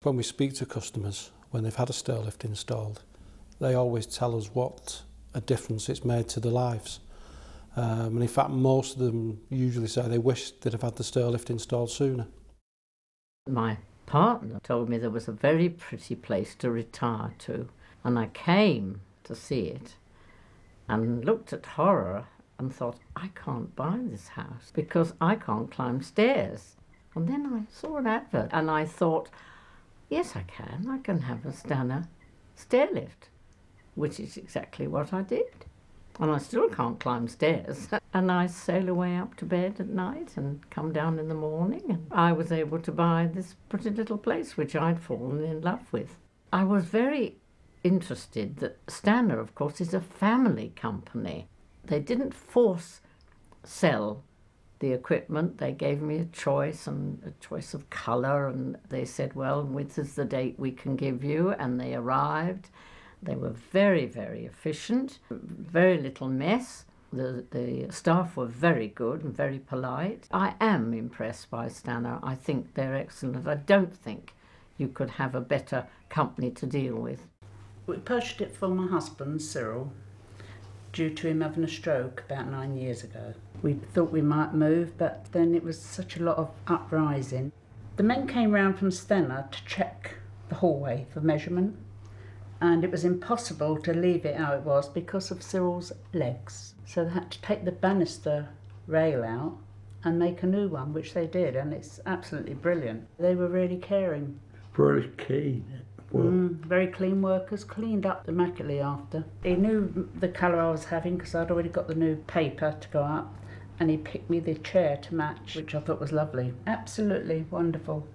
When we speak to customers, when they've had a stairlift installed, they always tell us what a difference it's made to their lives. And in fact, most of them usually say they wish they'd have had the stairlift installed sooner. My partner told me there was a very pretty place to retire to, and I came to see it and looked at horror and thought, I can't buy this house because I can't climb stairs. And then I saw an advert and I thought, yes, I can have a Stannah Stairlift, which is exactly what I did. And I still can't climb stairs. And I sail away up to bed at night and come down in the morning. And I was able to buy this pretty little place, which I'd fallen in love with. I was very interested that Stannah, of course, is a family company. They didn't force sell the equipment. They gave me a choice and a choice of colour, and they said, well, this is the date we can give you, and they arrived. They were very, very efficient, very little mess. The staff were very good and very polite. I am impressed by Stannah. I think they're excellent. I don't think you could have a better company to deal with. We purchased it for my husband, Cyril, due to him having a stroke about 9 years ago. We thought we might move, but then it was such a lot of uprising. The men came round from Stannah to check the hallway for measurement, and it was impossible to leave it how it was because of Cyril's legs. So they had to take the banister rail out and make a new one, which they did, and it's absolutely brilliant. They were really caring. Very keen. Very clean workers, cleaned up immaculately after. He knew the colour I was having because I'd already got the new paper to go up, and he picked me the chair to match, which I thought was lovely. Absolutely wonderful.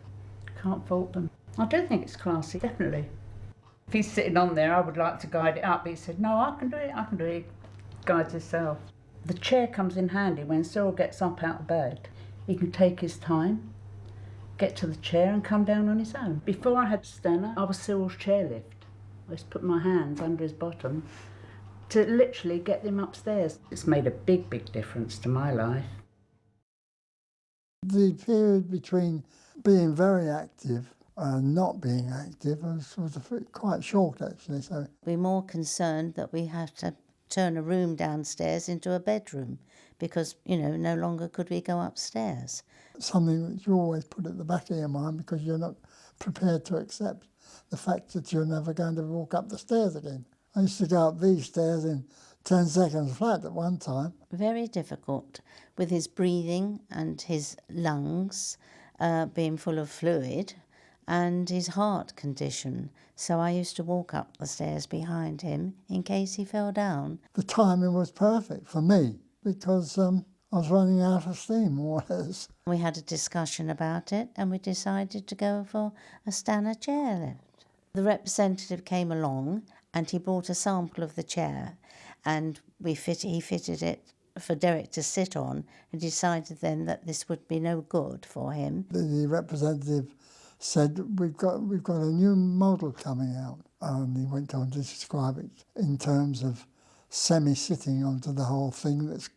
Can't fault them. I do think it's classy, definitely. If he's sitting on there, I would like to guide it up, but he said, no, I can do it. Guides himself. The chair comes in handy when Cyril gets up out of bed. He can take his time, get to the chair and come down on his own. Before I had Stannah, I was Cyril's chairlift. I just put my hands under his bottom to literally get him upstairs. It's made a big, big difference to my life. The period between being very active and not being active was quite short, actually. So we're more concerned that we have to turn a room downstairs into a bedroom because, no longer could we go upstairs. Something that you always put at the back of your mind because you're not prepared to accept the fact that you're never going to walk up the stairs again. I used to go up these stairs in 10 seconds flat at one time. Very difficult with his breathing and his lungs being full of fluid and his heart condition. So I used to walk up the stairs behind him in case he fell down. The timing was perfect for me because I was running out of steam, more or less. We had a discussion about it and we decided to go for a Stannah Stairlift. The representative came along and he brought a sample of the chair and he fitted it for Derek to sit on and decided then that this would be no good for him. The representative said, we've got a new model coming out, and he went on to describe it in terms of semi-sitting onto the whole thing that's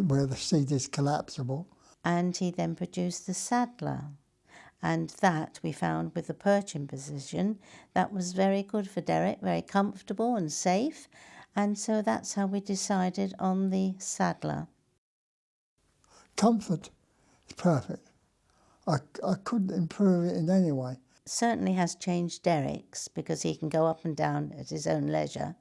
where the seat is collapsible. And he then produced the saddler, and that we found with the perching position, that was very good for Derek, very comfortable and safe, and so that's how we decided on the saddler. Comfort is perfect. I couldn't improve it in any way. Certainly has changed Derek's because he can go up and down at his own leisure,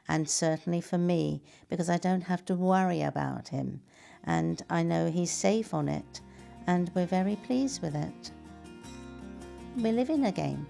and certainly for me because I don't have to worry about him and I know he's safe on it and we're very pleased with it. We're living again.